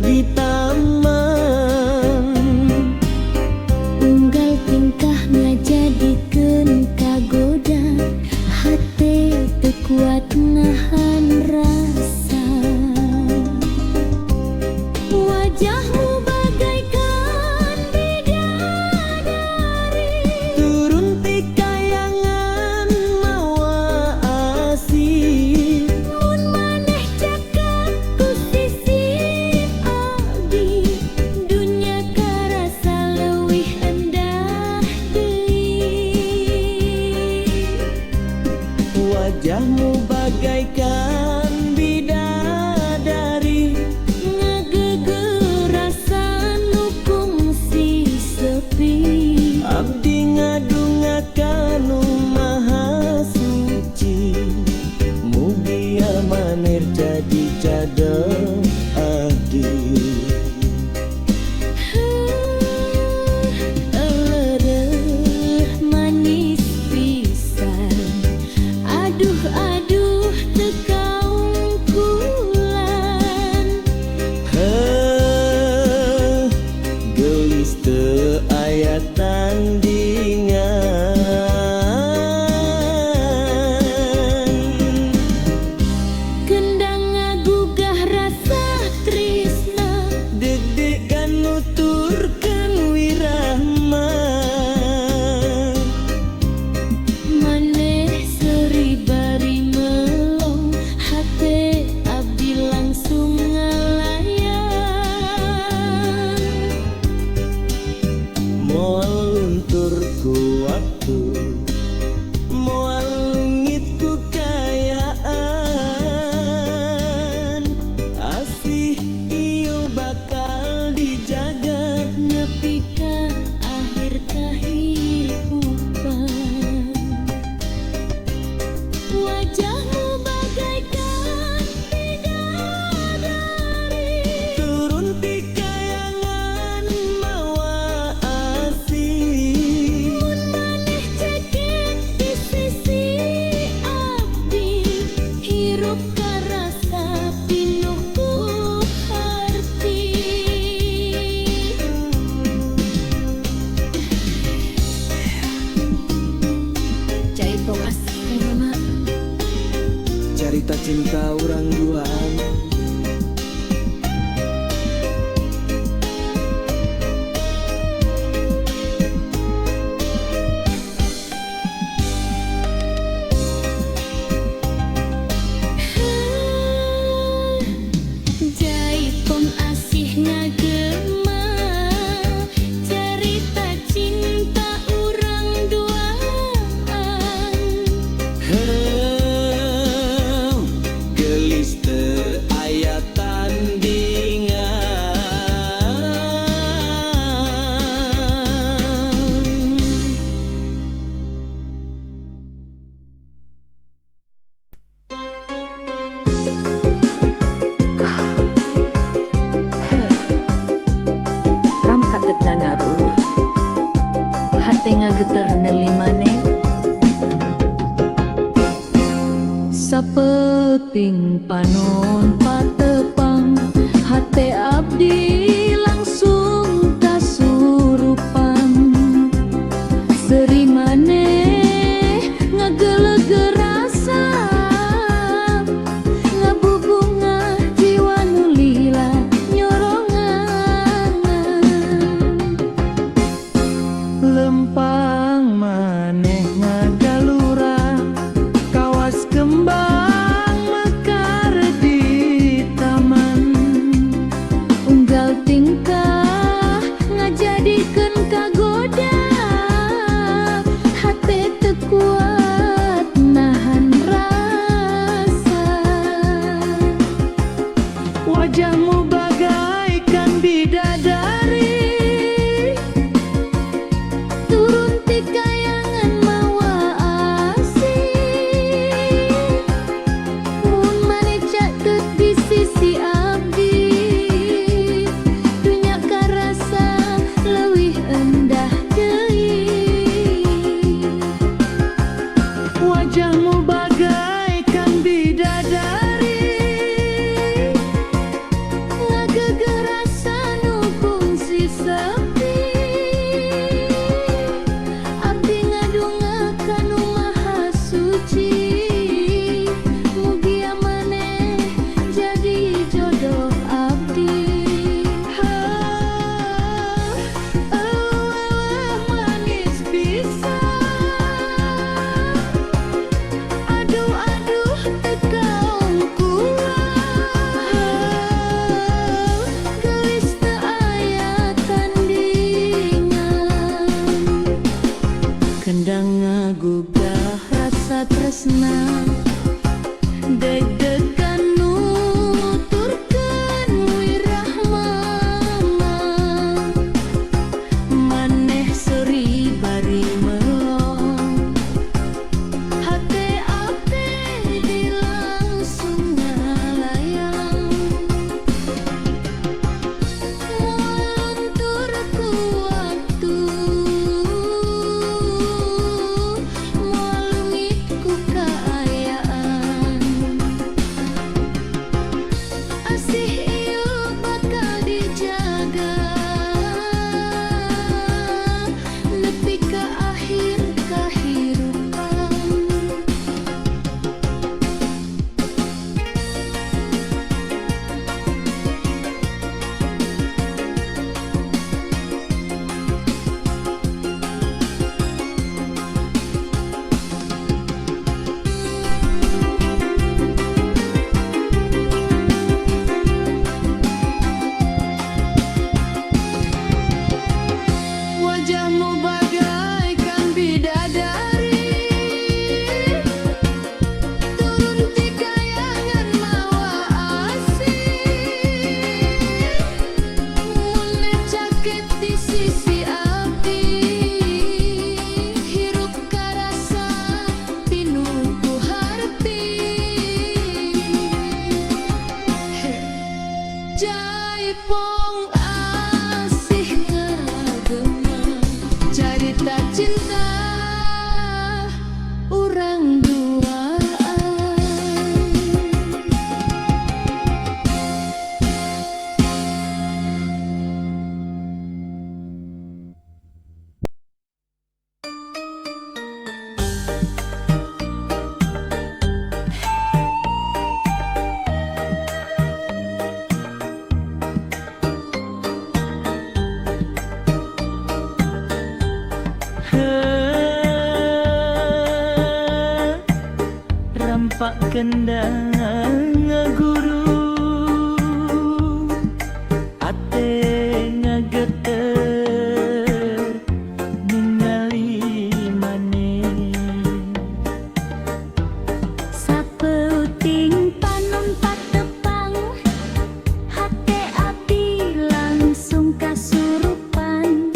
di taman. Unggal tingkah ngajadikeun kagoda, hate teu kuat nahan rasa. Wajahmu bagaikan bidadari, Turun ti kayangan mawa asih. mun maneh cakap ku sisi abdi, dunya karasa leuwih endah deui. Wajahmu bagaikan bidadari, Ngagegerasan nu kungsi sepi. abdi ngadungakan nu maha suci. Mugi amanir jadi cadel abdi. Elereuh manis pisan, aduh aduh teu kaungkulan. Heuh, gelis teu aya tandingan. Kendang ngagugah rasa tresna, Deg-degan nuturkeun wirahma. maneh seuri bari melong, hate abdi langsung ngalayan. Moal luntur ku waktu, moal lungit ku kayaan. Asih ieu bakal dijaga. Nepi ka akhir kahirupan. Wajahmu bagaikan bidadari, Turun ti kayangan mawa asih. mun maneh cekek di sisi abdi, hirup karasa pinuh ku harti. Caipong asih mama, Carita cinta urang duaan. Jaipong asih ngagema, cerita cinta urang duaan. Heuh, gelis teu aya tandingan. Ram katetna ngaruh, hate ngageter neuli maneh. Sapeting panon patepang, hate abdi langsung kasurupan. Seri maneh ngagelegeur rasa, ngabubungah jiwa nu lila nyorongan. Lempang Jaipong asih ngagema carita cinta urang duaan. Rampak kendang ngaguru ate ngageter ningali maneh Sapeuting panumpat tepang hate abdi langsung kasurupan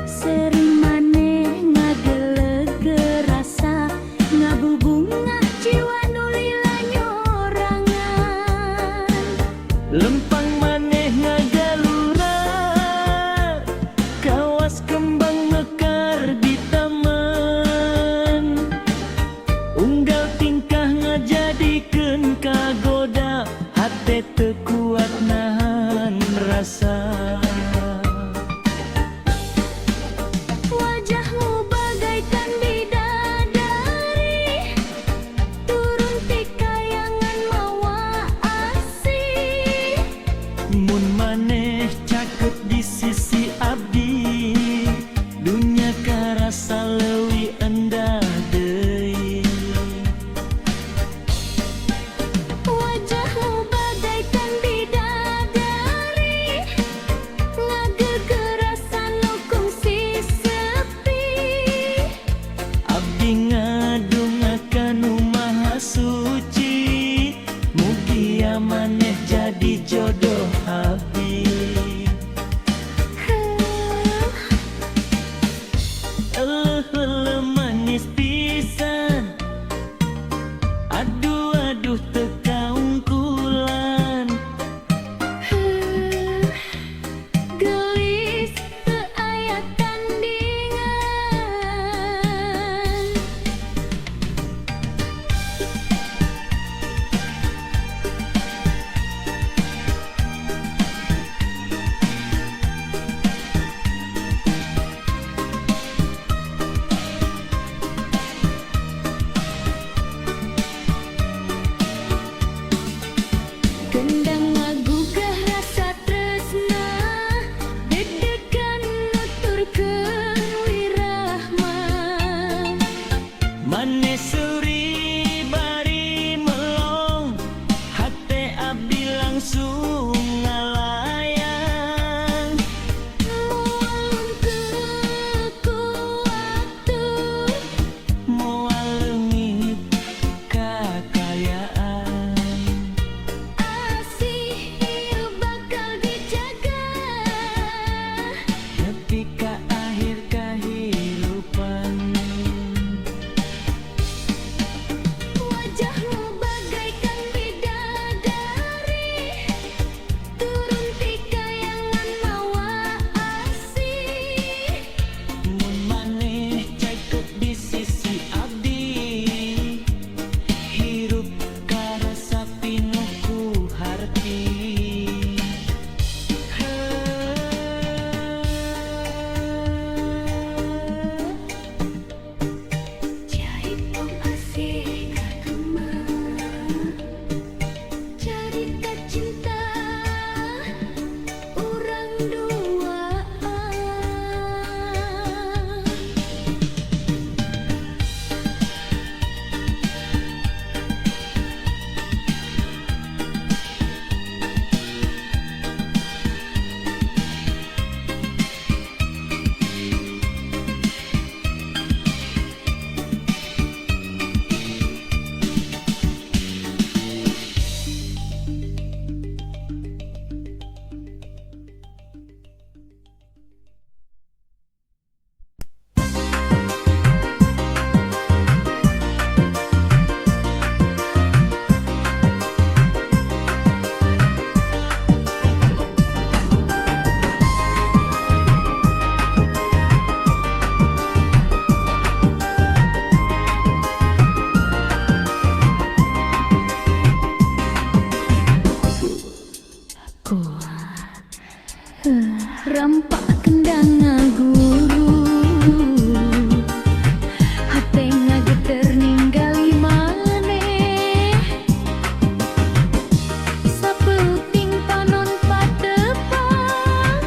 sering maneh ngageleg rasa ngabubungah jiwa nulila nyorangan lempang maneh ngagalura kawas kembang mekar di taman unggal tingkah ngajadikeun kagoda hate teu kuat nahan rasa. wajahmu bagaikan bidadari turun ti kayangan mawa asih. Mun maneh cakep di sisi abdi dunia karasa leuwih endah deui. Wajahmu bagaikan bidadari, turun ti kayangan mawa asih. Mun maneh cakep di sisi abdi dunia karasa leuwih endah deui. Wajahmu bagaikan bidadari, Rampak kendang ngaguru hate ngageter ninggali maneh sapeuting panon patepang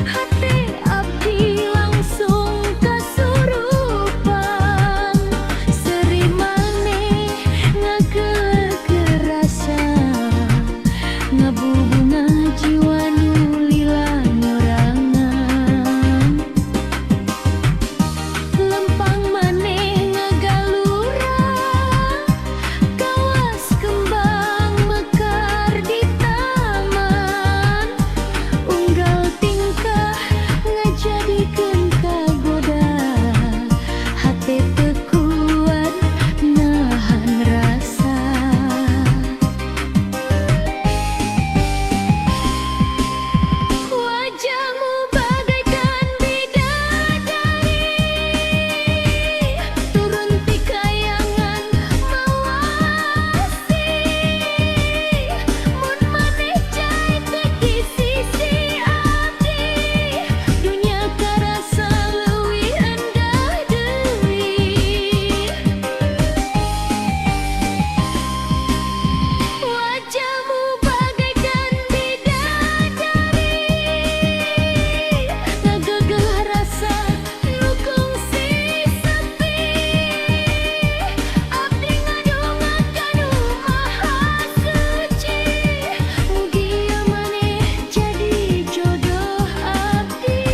hate abdi langsung kasurupan seri maneh ngageger rasa ngabubunga jiwa nu lila nyorangan lempang maneh ngagalura kawas kembang mekar di taman unggal tingkah ngajadikeun kagoda hate teu kuat nahan rasa wajahmu bagaikan bidadari turun ti kayangan mawasi mun maneh cai teu di sisi abdi dunya karasa leuwih endah deui wajahmu bagaikan bidadari ngagegeh rasa nu kongsi sepi abdi ngadongakan maha suci mugia maneh jadi jodoh abdi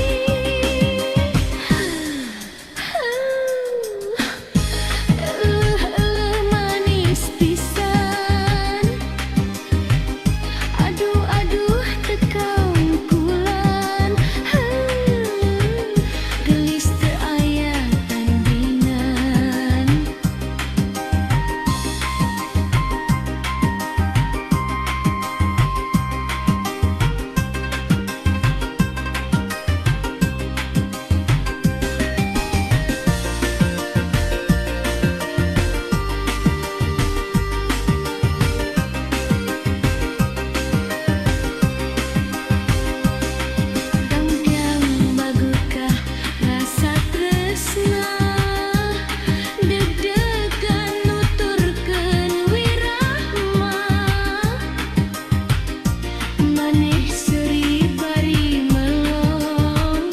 manis pisan aduh aduh tekau kulan gelis teu aya tandingan Dangdang bagukah rasa tresna deg-degan nuturkeun wirahma maneh seri bari melong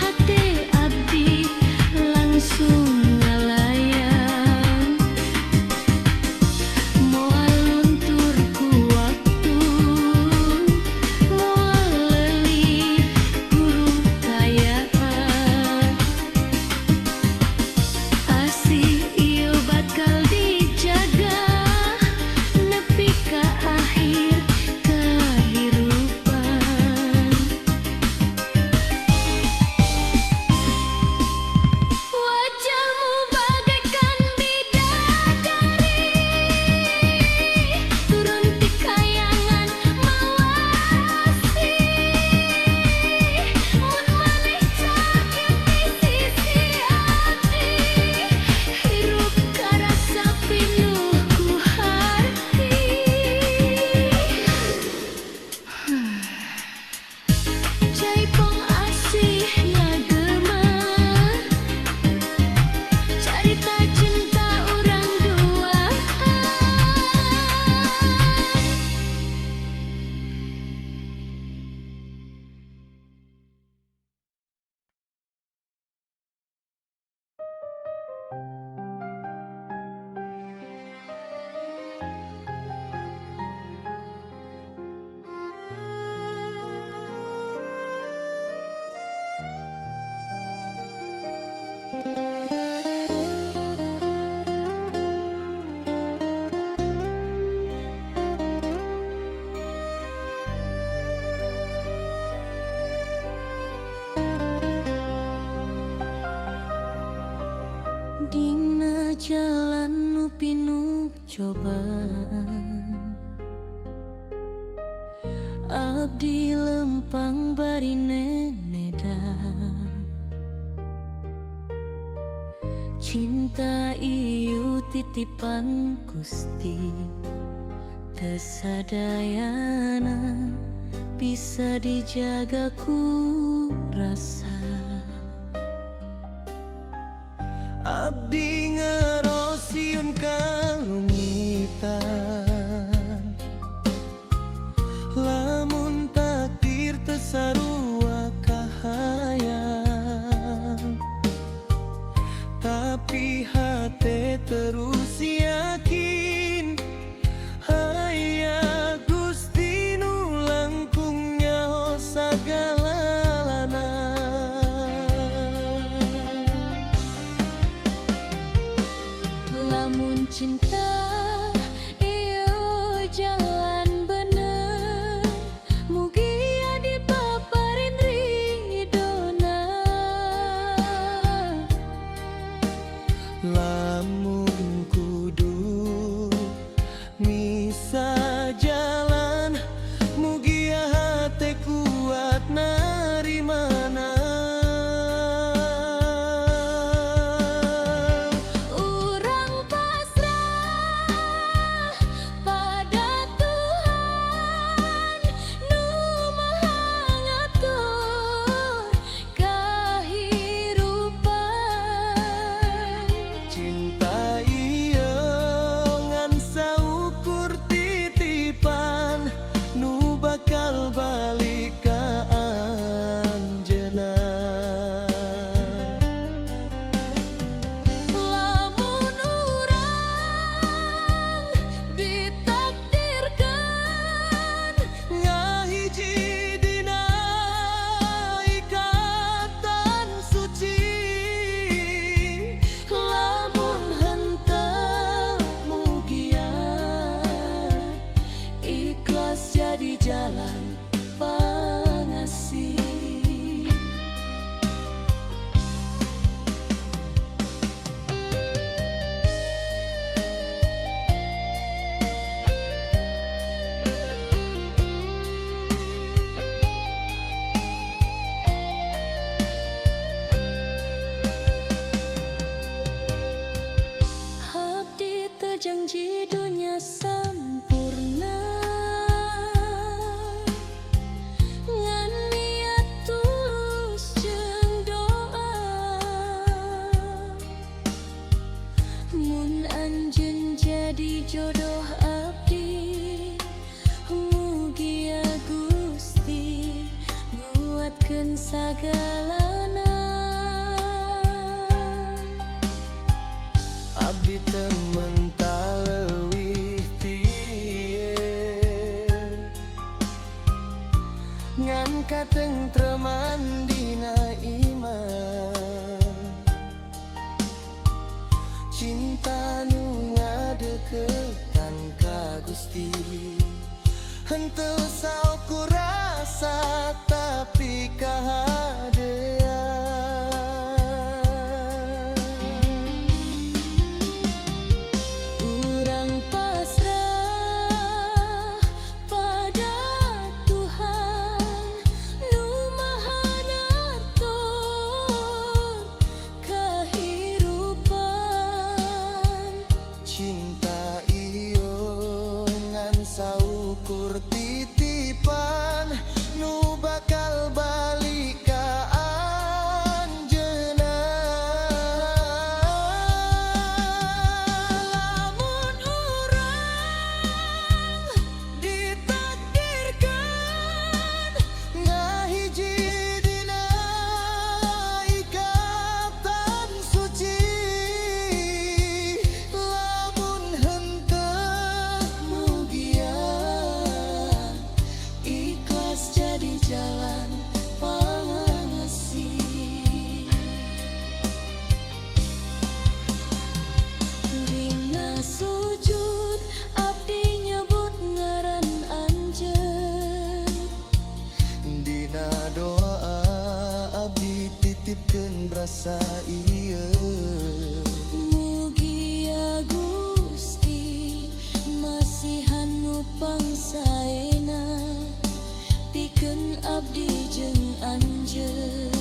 hate abdi langsung ngalayang moal luntur ku waktu moal leuwih guru kayaan asih ieu bakal dijaga nepi ka akhir kahirupan wajahmu bagaikan bidadari turun ti kayangan mawasi mun maneh sakit di sisi abdi hirup karasa pinuh ku harti jaipong asih ngagema carita cinta urang dua dina jalan nu pinuh cobaan abdi lempang bari nenedan cinta ieu titipan Gusti teu sadayana bisa dijaga ku rasa. Abdi ngerosiun kalumitan, lamun takdir tesarua kahayang, tapi hati terus yakin aya Gusti nu langkung nyaho sagalalana. Lamun cinta iyo jalan bener, mugia dipaparin ridona. Lamun kudu misa jalan, mugia hati kuat narimana. Urang pasrah pada Tuhan nu maha ngatur kahirupan. Cinta ieu ngan saukur titipan nu bakal balik ka anjeunna. Lamun urang ditakdirkan Ngahiji dina ikatan suci, lamun henteu mugia ikhlas jadi jalan pangasih. Abdi teu janji dunia sampurna, ngan niat tulus jeung doa. Mun anjeun jadi jodoh abdi, mugia Gusti nguatkeun sagalana. abdi teu mental leuwih ti ieu, ngan katentreman dina iman. Cinta nu ngadeuketan ka Gusti, henteu saukur rasa tapi kahadean. Urang pasrah pada Tuhan nu maha ngatur kahirupan. Cinta iyo ngan saukur titipan nu bakal balik ka anjeunna. Lamun urang ditakdirkan ngahiji dina ikatan suci, lamun henteu mugia ikhlas jadi jalan pangasih. Dina sujud abdi nyebut ngaran anjeun, Dina doa abdi titipkeun rasa ieu. mugia Gusti masihan nu pangsaena pikeun abdi jeung anjeun.